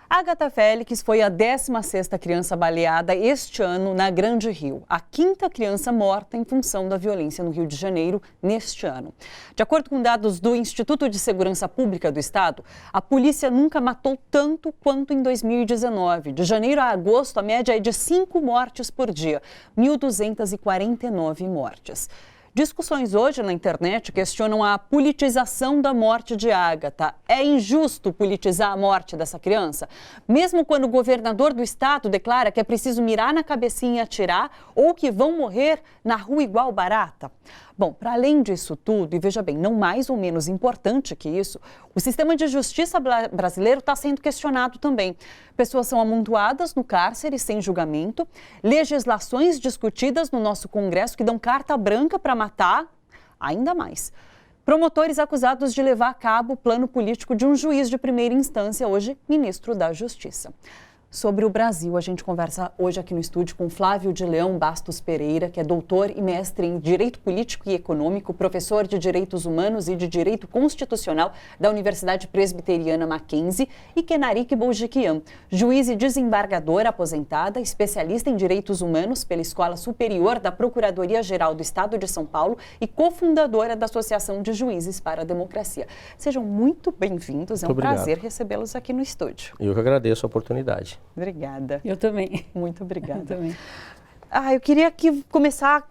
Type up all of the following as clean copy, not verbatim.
Agatha Félix foi a 16ª criança baleada este ano na Grande Rio, a 5ª criança morta em função da violência no Rio de Janeiro neste ano. De acordo com dados do Instituto de Segurança Pública do Estado, a polícia nunca matou tanto quanto em 2019. De janeiro a agosto, a média é de 5 mortes por dia, 1.249 mortes. Discussões hoje na internet questionam a politização da morte de Agatha. É injusto politizar a morte dessa criança? Mesmo quando o governador do estado declara que é preciso mirar na cabecinha e atirar, ou que vão morrer na rua igual barata? Bom, para além disso tudo, e veja bem, não mais ou menos importante que isso, o sistema de justiça brasileiro está sendo questionado também. Pessoas são amontoadas no cárcere sem julgamento, legislações discutidas no nosso Congresso que dão carta branca para matar, ainda mais. Promotores acusados de levar a cabo o plano político de um juiz de primeira instância, hoje ministro da Justiça. Sobre o Brasil, a gente conversa hoje aqui no estúdio com Flávio de Leão Bastos Pereira, que é doutor e mestre em Direito Político e Econômico, professor de Direitos Humanos e de Direito Constitucional da Universidade Presbiteriana Mackenzie, e Kenarik Boujiquian, juiz e desembargadora aposentada, especialista em Direitos Humanos pela Escola Superior da Procuradoria-Geral do Estado de São Paulo e cofundadora da Associação de Juízes para a Democracia. Sejam muito bem-vindos, é um prazer recebê-los aqui no estúdio. Eu que agradeço a oportunidade. Obrigada. Eu também. Muito obrigada. Eu também. Eu queria começar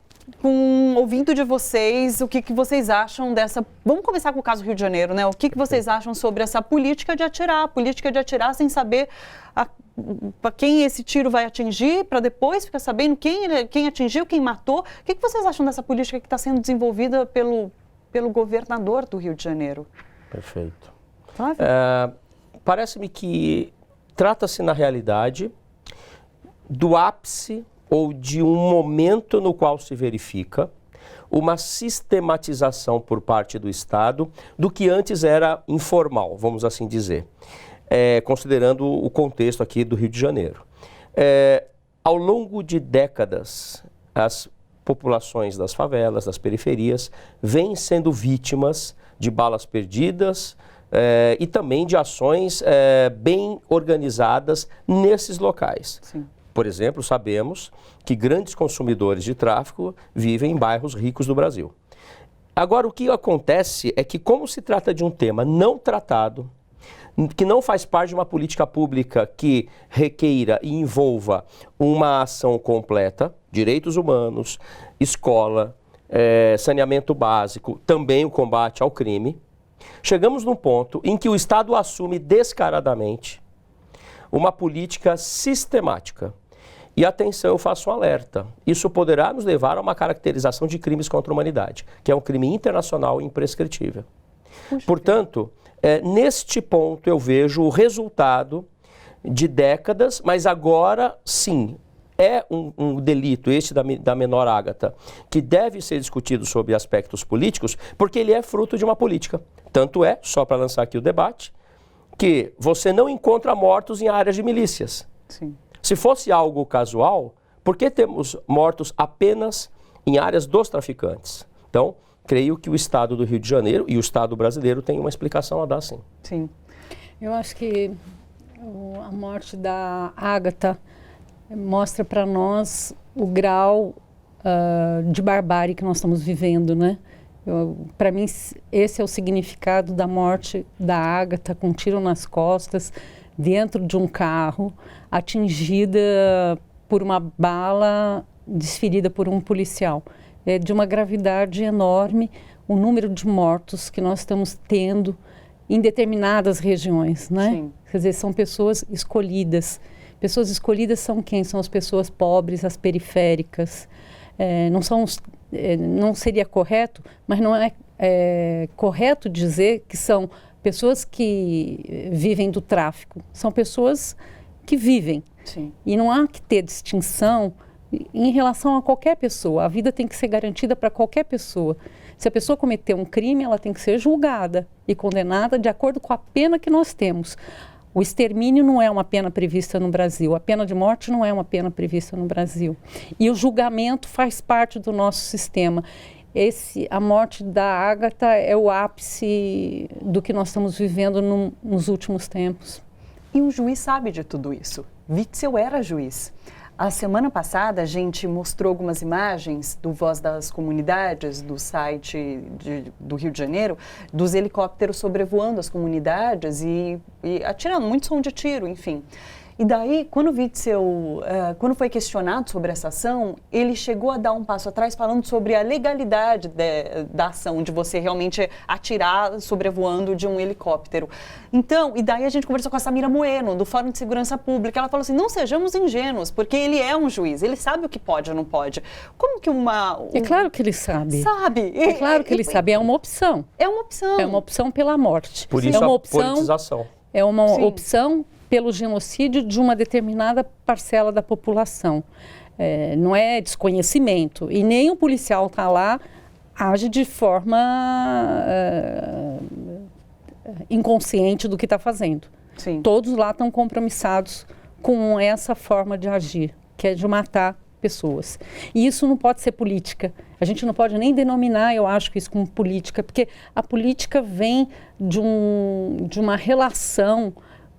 ouvindo de vocês o que vocês acham dessa... Vamos começar com o caso Rio de Janeiro, né? O que vocês acham sobre essa política de atirar sem saber para quem esse tiro vai atingir, para depois ficar sabendo quem atingiu, quem matou. O que vocês acham dessa política que está sendo desenvolvida pelo governador do Rio de Janeiro? Perfeito. Parece-me que trata-se, na realidade, do ápice ou de um momento no qual se verifica uma sistematização por parte do Estado do que antes era informal, vamos assim dizer, considerando o contexto aqui do Rio de Janeiro. Ao longo de décadas, as populações das favelas, das periferias, vêm sendo vítimas de balas perdidas, e também de ações bem organizadas nesses locais. Sim. Por exemplo, sabemos que grandes consumidores de tráfico vivem em bairros ricos do Brasil. Agora, o que acontece é que, como se trata de um tema não tratado, que não faz parte de uma política pública que requeira e envolva uma ação completa, direitos humanos, escola, saneamento básico, também o combate ao crime, chegamos num ponto em que o Estado assume descaradamente uma política sistemática. E atenção, eu faço um alerta. Isso poderá nos levar a uma caracterização de crimes contra a humanidade, que é um crime internacional imprescritível. Portanto, neste ponto eu vejo o resultado de décadas, mas agora sim, é um delito, este da menor Agatha, que deve ser discutido sob aspectos políticos, porque ele é fruto de uma política. Tanto é, só para lançar aqui o debate, que você não encontra mortos em áreas de milícias. Sim. Se fosse algo casual, por que temos mortos apenas em áreas dos traficantes? Então, creio que o Estado do Rio de Janeiro e o Estado brasileiro têm uma explicação a dar, sim. Sim. Eu acho que a morte da Agatha mostra para nós o grau de barbárie que nós estamos vivendo, né? Para mim, esse é o significado da morte da Agatha, com um tiro nas costas, dentro de um carro, atingida por uma bala desferida por um policial. É de uma gravidade enorme o número de mortos que nós estamos tendo em determinadas regiões, né? Sim. Quer dizer, são pessoas escolhidas. Pessoas escolhidas são quem? São as pessoas pobres, as periféricas. Não seria correto, mas não é correto dizer que são pessoas que vivem do tráfico. São pessoas que vivem. Sim. E não há que ter distinção em relação a qualquer pessoa. A vida tem que ser garantida para qualquer pessoa. Se a pessoa cometer um crime, ela tem que ser julgada e condenada de acordo com a pena que nós temos. O extermínio não é uma pena prevista no Brasil, a pena de morte não é uma pena prevista no Brasil. E o julgamento faz parte do nosso sistema. A morte da Agatha é o ápice do que nós estamos vivendo nos últimos tempos. E o juiz sabe de tudo isso. Witzel era juiz. A semana passada, a gente mostrou algumas imagens do Voz das Comunidades, do site do Rio de Janeiro, dos helicópteros sobrevoando as comunidades e atirando, muito som de tiro, enfim. E daí, quando o Witzel, quando foi questionado sobre essa ação, ele chegou a dar um passo atrás falando sobre a legalidade da ação, de você realmente atirar sobrevoando de um helicóptero. Então, e daí a gente conversou com a Samira Moeno, do Fórum de Segurança Pública. Ela falou assim, não sejamos ingênuos, porque ele é um juiz, ele sabe o que pode ou não pode. Como que É claro que ele sabe. Sabe. É claro que ele sabe, é uma opção. É uma opção. É uma opção pela morte. Por isso é uma a opção, politização. É uma opção pelo genocídio de uma determinada parcela da população. Não é desconhecimento. E nem o policial está lá, age de forma inconsciente do que está fazendo. Sim. Todos lá estão compromissados com essa forma de agir, que é de matar pessoas. E isso não pode ser política. A gente não pode nem denominar, eu acho, isso como política, porque a política vem de uma relação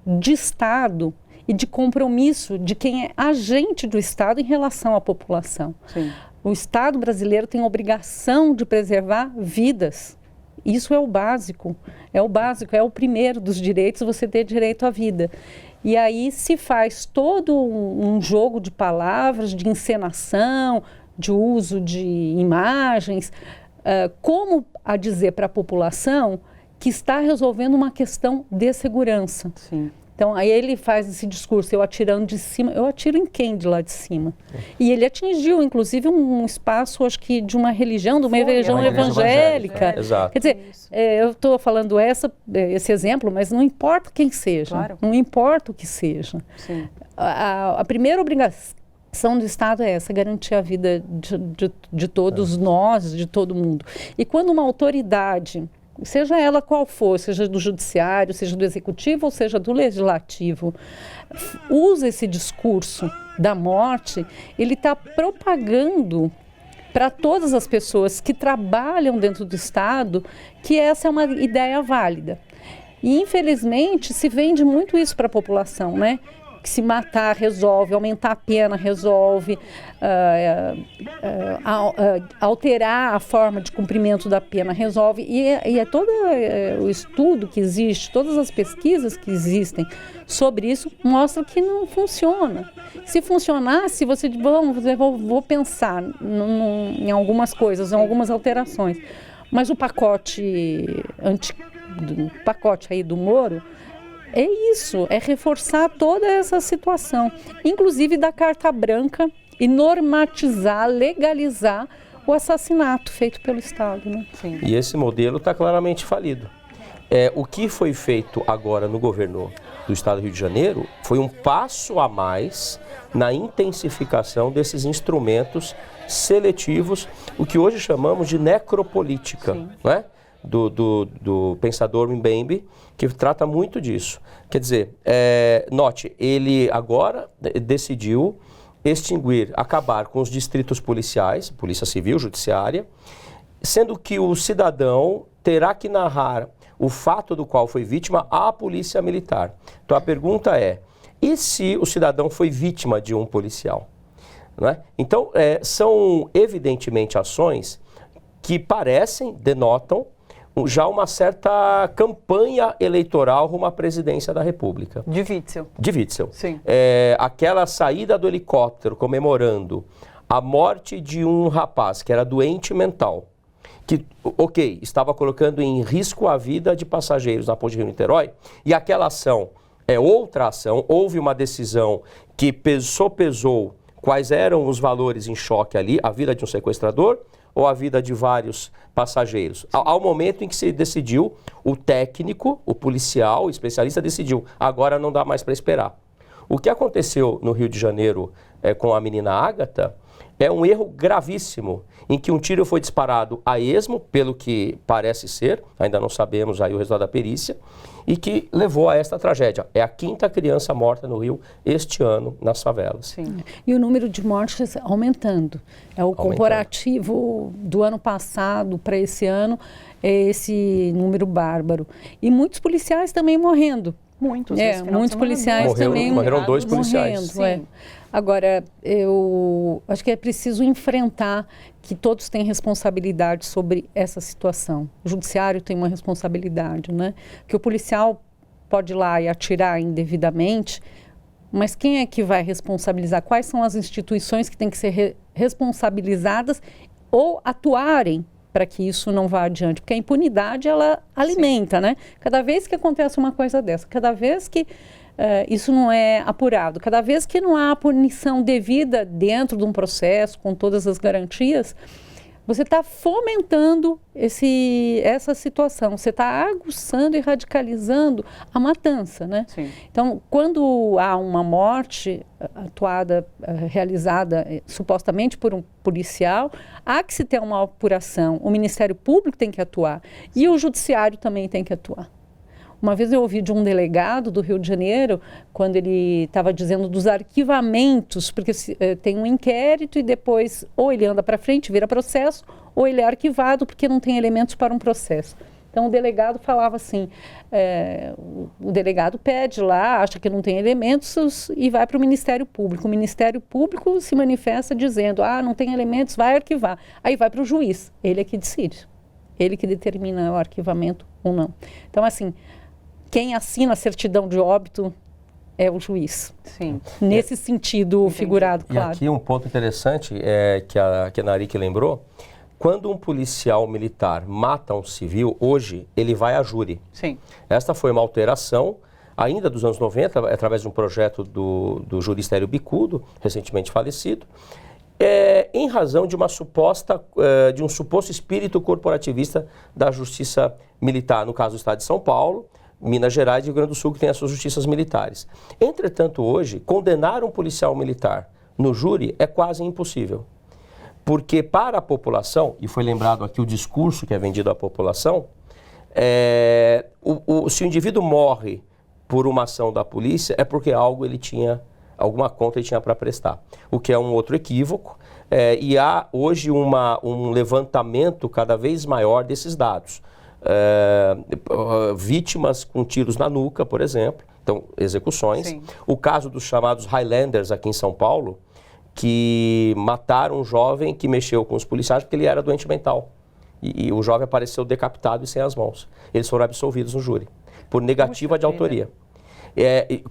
de Estado e de compromisso de quem é agente do Estado em relação à população. Sim. O Estado brasileiro tem a obrigação de preservar vidas. Isso é o básico, é o primeiro dos direitos, você ter direito à vida. E aí se faz todo um jogo de palavras, de encenação, de uso de imagens, como a dizer para a população que está resolvendo uma questão de segurança. Sim. Então, aí ele faz esse discurso, eu atirando de cima, eu atiro em quem de lá de cima? E ele atingiu, inclusive, um espaço, acho que de uma religião, de uma religião evangélica. Exato. Quer dizer, eu estou falando esse exemplo, mas não importa quem seja, Claro. Não importa o que seja. Sim. A primeira obrigação do Estado é essa, garantir a vida de todos nós, de todo mundo. E quando uma autoridade, seja ela qual for, seja do judiciário, seja do executivo ou seja do legislativo, usa esse discurso da morte, ele está propagando para todas as pessoas que trabalham dentro do Estado que essa é uma ideia válida. E, infelizmente, se vende muito isso para a população, né? Que se matar resolve, aumentar a pena resolve, alterar a forma de cumprimento da pena resolve. E é todo o estudo que existe, todas as pesquisas que existem sobre isso mostram que não funciona. Se funcionasse, vou pensar em algumas coisas, em algumas alterações. Mas o pacote aí do Moro é isso, é reforçar toda essa situação, inclusive da carta branca e normatizar, legalizar o assassinato feito pelo Estado. Né? Sim. E esse modelo está claramente falido. O que foi feito agora no governo do Estado do Rio de Janeiro foi um passo a mais na intensificação desses instrumentos seletivos, o que hoje chamamos de necropolítica, não é? Do pensador Mbembe, que trata muito disso. Quer dizer, note, ele agora decidiu extinguir, acabar com os distritos policiais, Polícia Civil, Judiciária, sendo que o cidadão terá que narrar o fato do qual foi vítima à Polícia Militar. Então a pergunta é, e se o cidadão foi vítima de um policial? Não é? Então, são evidentemente ações que denotam já uma certa campanha eleitoral rumo à presidência da República. De Witzel. De Witzel. Sim. Aquela saída do helicóptero comemorando a morte de um rapaz que era doente mental, que, estava colocando em risco a vida de passageiros na Ponte Rio-Niterói, e aquela ação é outra ação, houve uma decisão que pesou quais eram os valores em choque ali, a vida de um sequestrador ou a vida de vários passageiros. Ao momento em que se decidiu, o técnico, o policial, o especialista decidiu, agora não dá mais para esperar. O que aconteceu no Rio de Janeiro com a menina Ágata é um erro gravíssimo, em que um tiro foi disparado a esmo, pelo que parece ser, ainda não sabemos aí o resultado da perícia, e que levou a esta tragédia. É a 5ª criança morta no Rio este ano nas favelas. Sim. E o número de mortes aumentando. O comparativo do ano passado para esse ano, é esse número bárbaro. E muitos policiais também morrendo. Muitos. Esse final de muitos semana, policiais também morreram 2 policiais. morrendo, Agora, eu acho que é preciso enfrentar que todos têm responsabilidade sobre essa situação. O judiciário tem uma responsabilidade, né? Que o policial pode ir lá e atirar indevidamente, mas quem é que vai responsabilizar? Quais são as instituições que têm que ser responsabilizadas ou atuarem para que isso não vá adiante? Porque a impunidade, ela alimenta, né? Cada vez que acontece uma coisa dessa, cada vez que isso não é apurado, cada vez que não há punição devida dentro de um processo, com todas as garantias, você está fomentando essa situação, você está aguçando e radicalizando a matança, né? Sim. Então, quando há uma morte realizada supostamente por um policial, há que se ter uma apuração, o Ministério Público tem que atuar e o Judiciário também tem que atuar. Uma vez eu ouvi de um delegado do Rio de Janeiro, quando ele estava dizendo dos arquivamentos, porque tem um inquérito e depois ou ele anda para frente, vira processo, ou ele é arquivado porque não tem elementos para um processo. Então o delegado falava assim, o delegado pede lá, acha que não tem elementos e vai para o Ministério Público. O Ministério Público se manifesta dizendo, não tem elementos, vai arquivar. Aí vai para o juiz, ele é que decide, ele que determina o arquivamento ou não. Então assim, quem assina a certidão de óbito é o juiz. Sim. Nesse sentido figurado, claro. E aqui um ponto interessante que a Narique lembrou, quando um policial militar mata um civil, hoje ele vai a júri. Sim. Esta foi uma alteração ainda dos anos 90, através de um projeto do jurista Hélio Bicudo, recentemente falecido, em razão de de um suposto espírito corporativista da justiça militar, no caso do Estado de São Paulo, Minas Gerais e Rio Grande do Sul, que tem as suas justiças militares. Entretanto, hoje, condenar um policial militar no júri é quase impossível. Porque para a população, e foi lembrado aqui o discurso que é vendido à população, se o indivíduo morre por uma ação da polícia, é porque alguma conta ele tinha para prestar. O que é um outro equívoco, e há hoje um levantamento cada vez maior desses dados. Vítimas com tiros na nuca, por exemplo, então execuções. Sim. O caso dos chamados Highlanders aqui em São Paulo, que mataram um jovem que mexeu com os policiais porque ele era doente mental. E o jovem apareceu decapitado e sem as mãos. Eles foram absolvidos no júri, por negativa de autoria.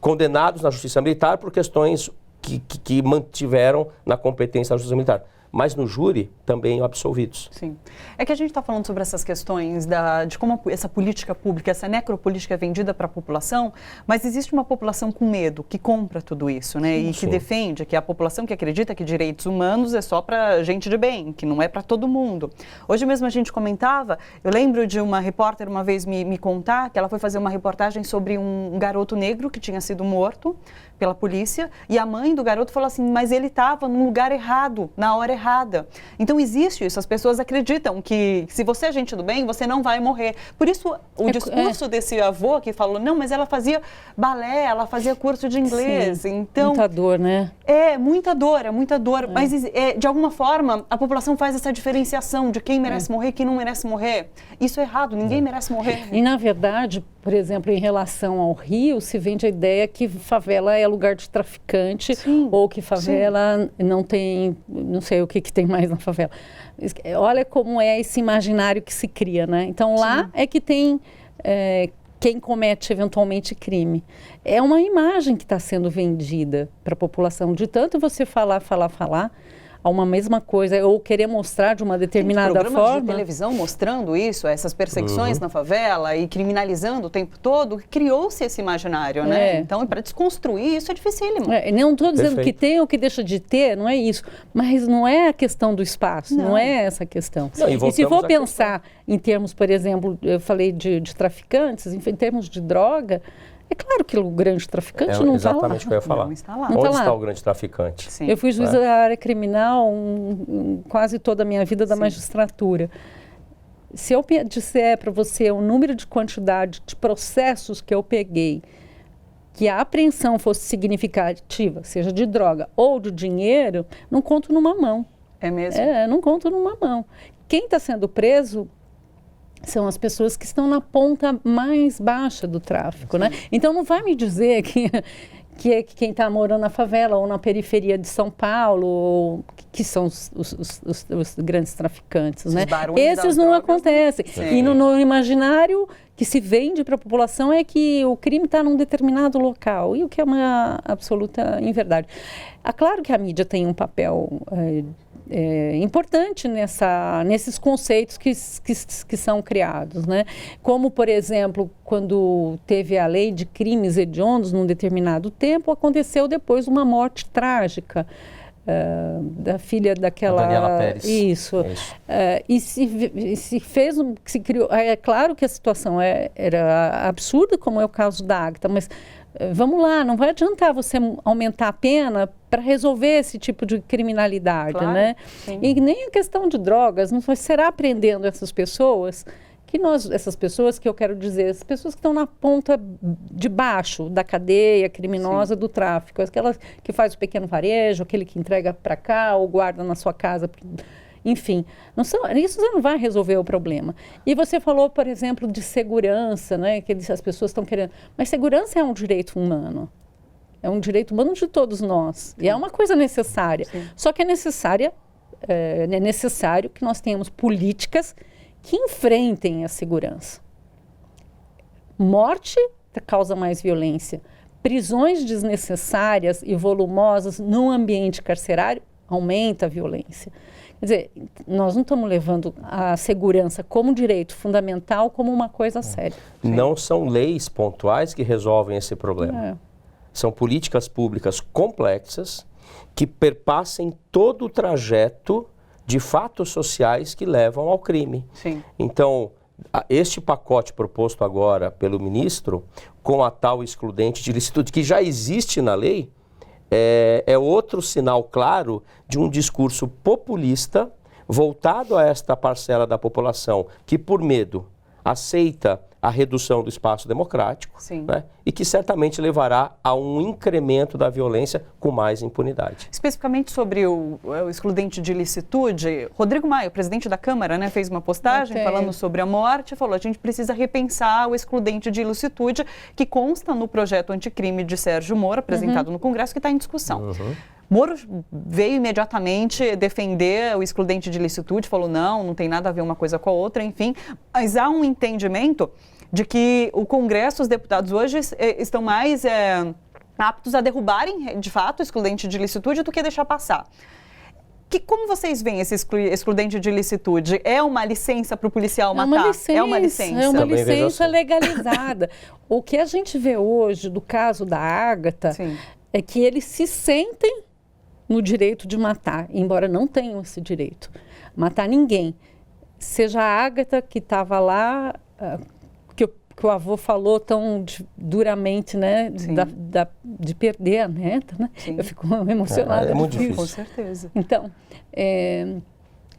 Condenados na justiça militar por questões que mantiveram na competência da justiça militar. Mas no júri também absolvidos. Sim. É que a gente está falando sobre essas questões de como essa política pública, essa necropolítica é vendida para a população, mas existe uma população com medo, que compra tudo isso, né? Sim, e que defende, que é a população que acredita que direitos humanos é só para gente de bem, que não é para todo mundo. Hoje mesmo a gente comentava, eu lembro de uma repórter uma vez me contar que ela foi fazer uma reportagem sobre um garoto negro que tinha sido morto pela polícia, e a mãe do garoto falou assim, mas ele estava no lugar errado, na hora errada. Então existe isso, as pessoas acreditam que se você é gente do bem, você não vai morrer. Por isso o discurso desse avô que falou, não, mas ela fazia balé, ela fazia curso de inglês, Sim. então... Muita dor, né? Muita dor, mas de alguma forma a população faz essa diferenciação de quem merece morrer e quem não merece morrer. Isso é errado, ninguém merece morrer. E na verdade, por exemplo, em relação ao Rio, se vende a ideia que favela é lugar de traficante. Sim. Ou que favela não tem, não sei o que tem mais na favela. Olha como é esse imaginário que se cria, né? Então lá é que tem quem comete eventualmente crime. É uma imagem que está sendo vendida para a população, de tanto você falar a uma mesma coisa, ou querer mostrar de uma determinada forma. Programas de televisão mostrando isso, essas perseguições na favela e criminalizando o tempo todo, criou-se esse imaginário, né? Então, para desconstruir isso é dificílimo. Não estou dizendo que tem ou que deixa de ter, não é isso. Mas não é a questão do espaço, não é essa a questão. Não, e se for pensar em termos, por exemplo, eu falei de traficantes, em termos de droga, é claro que o grande traficante não está lá. Exatamente o que eu ia falar. Não está lá. Onde está o grande traficante? Sim. Eu fui juíza da área criminal quase toda a minha vida da magistratura. Se eu disser para você o número de quantidade de processos que eu peguei, que a apreensão fosse significativa, seja de droga ou de dinheiro, não conto numa mão. É mesmo? Não conto numa mão. Quem está sendo preso são as pessoas que estão na ponta mais baixa do tráfico, né? Então não vai me dizer que quem está morando na favela ou na periferia de São Paulo, que são os grandes traficantes, né? Esses não acontecem. E no imaginário que se vende para a população é que o crime está num determinado local, e o que é uma absoluta inverdade. É claro que a mídia tem um papel importante nesses conceitos que são criados, né? Como, por exemplo, quando teve a lei de crimes hediondos num determinado tempo, aconteceu depois uma morte trágica da filha daquela... A Daniela Pérez. Isso. E se criou... É claro que a situação era absurda, como é o caso da Ágata, mas vamos lá, não vai adiantar você aumentar a pena para resolver esse tipo de criminalidade, claro, né? Sim. E nem a questão de drogas, não será prendendo essas pessoas essas pessoas que eu quero dizer, as pessoas que estão na ponta de baixo da cadeia criminosa, sim, do tráfico, aquelas que faz o pequeno varejo, aquele que entrega para cá ou guarda na sua casa, enfim, isso não vai resolver o problema. E você falou, por exemplo, de segurança, né, que as pessoas estão querendo, mas segurança é um direito humano. É um direito humano de todos nós. Sim. E é uma coisa necessária. Sim. Só que é necessário que nós tenhamos políticas que enfrentem a segurança. Morte causa mais violência. Prisões desnecessárias e volumosas num ambiente carcerário aumenta a violência. Quer dizer, nós não estamos levando a segurança como direito fundamental como uma coisa séria. Não são leis pontuais que resolvem esse problema. São políticas públicas complexas que perpassem todo o trajeto de fatos sociais que levam ao crime. Sim. Então, este pacote proposto agora pelo ministro, com a tal excludente de ilicitude, que já existe na lei, é outro sinal claro de um discurso populista voltado a esta parcela da população que, por medo, aceita a redução do espaço democrático, né, e que certamente levará a um incremento da violência com mais impunidade. Especificamente sobre o excludente de ilicitude, Rodrigo Maia, o presidente da Câmara, né, fez uma postagem falando sobre a morte, falou: a gente precisa repensar o excludente de ilicitude que consta no projeto anticrime de Sérgio Moro, apresentado no Congresso, que está em discussão. Moro veio imediatamente defender o excludente de ilicitude, falou não tem nada a ver uma coisa com a outra, enfim, mas há um entendimento de que o Congresso, os deputados hoje estão mais aptos a derrubarem, de fato, o excludente de ilicitude do que deixar passar. Como vocês veem esse excludente de ilicitude? É uma licença para o policial matar? É uma licença. É uma licença legalizada. O que a gente vê hoje do caso da Ágata é que eles se sentem no direito de matar, embora não tenham esse direito. Matar ninguém. Seja a Ágata que estava lá, que o avô falou tão duramente, né, de perder a neta, né? Eu fico emocionada. É muito difícil. Com certeza. Então,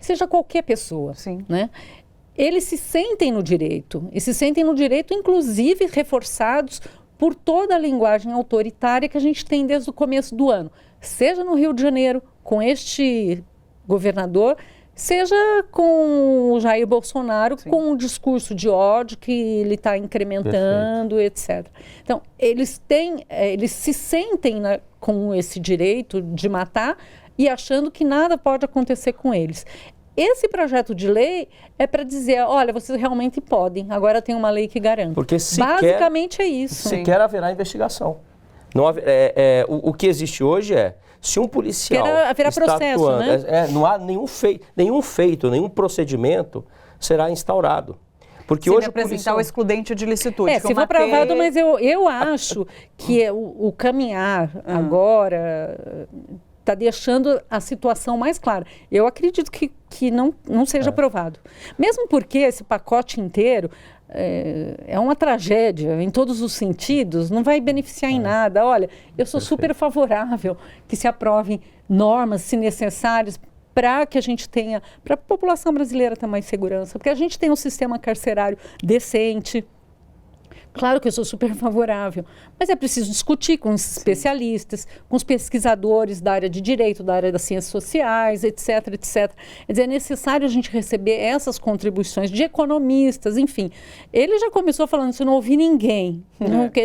seja qualquer pessoa, né? Eles se sentem no direito, e se sentem no direito, inclusive, reforçados por toda a linguagem autoritária que a gente tem desde o começo do ano. Seja no Rio de Janeiro, com este governador, seja com o Jair Bolsonaro, com um discurso de ódio que ele está incrementando, etc. Então, eles se sentem com esse direito de matar e achando que nada pode acontecer com eles. Esse projeto de lei é para dizer, olha, vocês realmente podem, agora tem uma lei que garante. Porque basicamente é isso. Sequer haverá investigação. Não, o que existe hoje se um policial haverá processo, atuando, né? Não há nenhum feito, nenhum procedimento será instaurado. Porque se hoje apresentar o excludente de ilicitude. Se for provado, mas eu acho que o caminhar agora está deixando a situação mais clara. Eu acredito que não seja aprovado. Mesmo porque esse pacote inteiro é uma tragédia em todos os sentidos, não vai beneficiar em nada. Olha, eu sou super favorável que se aprovem normas, se necessárias, para que a gente tenha, para a população brasileira ter mais segurança, porque a gente tem um sistema carcerário decente, Claro que eu sou super favorável, mas é preciso discutir com os especialistas, com os pesquisadores da área de direito, da área das ciências sociais, etc, etc. Quer dizer, é necessário a gente receber essas contribuições de economistas, enfim. Ele já começou falando, se eu não ouvir ninguém,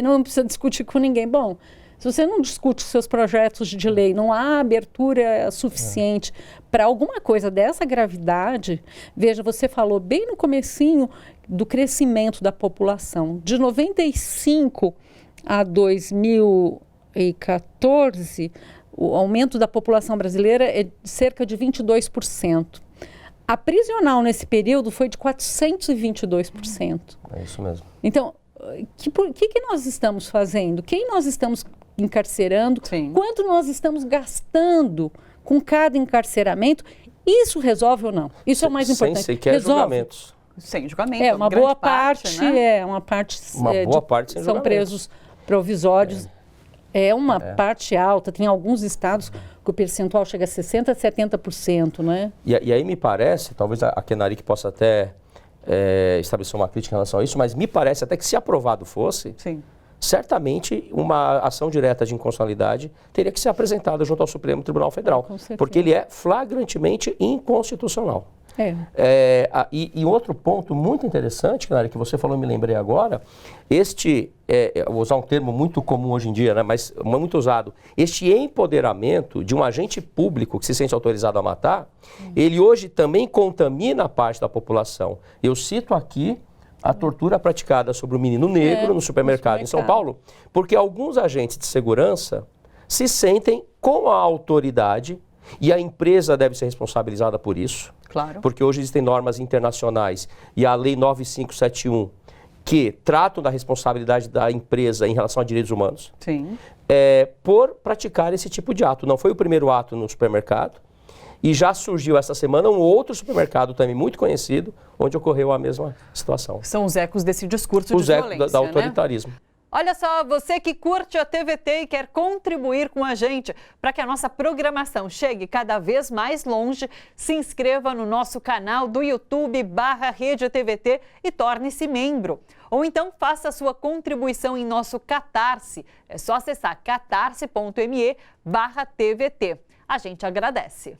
não precisa discutir com ninguém. Bom, se você não discute os seus projetos de lei, não há abertura suficiente para alguma coisa dessa gravidade, veja, você falou bem no comecinho do crescimento da população. De 95 a 2014, o aumento da população brasileira é de cerca de 22%. A prisional nesse período foi de 422%. É isso mesmo. Então, o que nós estamos fazendo? Quem nós estamos encarcerando? Sim. Quanto nós estamos gastando com cada encarceramento? Isso resolve ou não? Isso é o mais importante. Sem sequer julgamentos. Sem julgamento. É, uma boa parte, né? uma parte sem são julgamento. presos provisórios. É uma parte alta. Tem alguns estados que o percentual chega a 60% a 70%, né? E aí me parece, talvez a Kenaric possa até estabelecer uma crítica em relação a isso, mas me parece até que se aprovado fosse, Sim. certamente uma ação direta de inconstitucionalidade teria que ser apresentada junto ao Supremo Tribunal Federal, Com certeza. porque ele é flagrantemente inconstitucional. E outro ponto muito interessante, Kenaric, que você falou e me lembrei agora, vou usar um termo muito comum hoje em dia, né, mas muito usado, este empoderamento de um agente público que se sente autorizado a matar, ele hoje também contamina a parte da população. Eu cito aqui a tortura praticada sobre o menino negro no supermercado em São Paulo, porque alguns agentes de segurança se sentem com a autoridade, e a empresa deve ser responsabilizada por isso. Claro. Porque hoje existem normas internacionais e a Lei 9571 que tratam da responsabilidade da empresa em relação a direitos humanos. Sim. Por praticar esse tipo de ato. Não foi o primeiro ato no supermercado e já surgiu essa semana um outro supermercado também muito conhecido onde ocorreu a mesma situação. São os ecos desse discurso de Os violência, ecos do autoritarismo. Né? Olha só, você que curte a TVT e quer contribuir com a gente para que a nossa programação chegue cada vez mais longe, se inscreva no nosso canal do YouTube /RedeTVT e torne-se membro. Ou então faça a sua contribuição em nosso Catarse. É só acessar catarse.me/TVT. A gente agradece.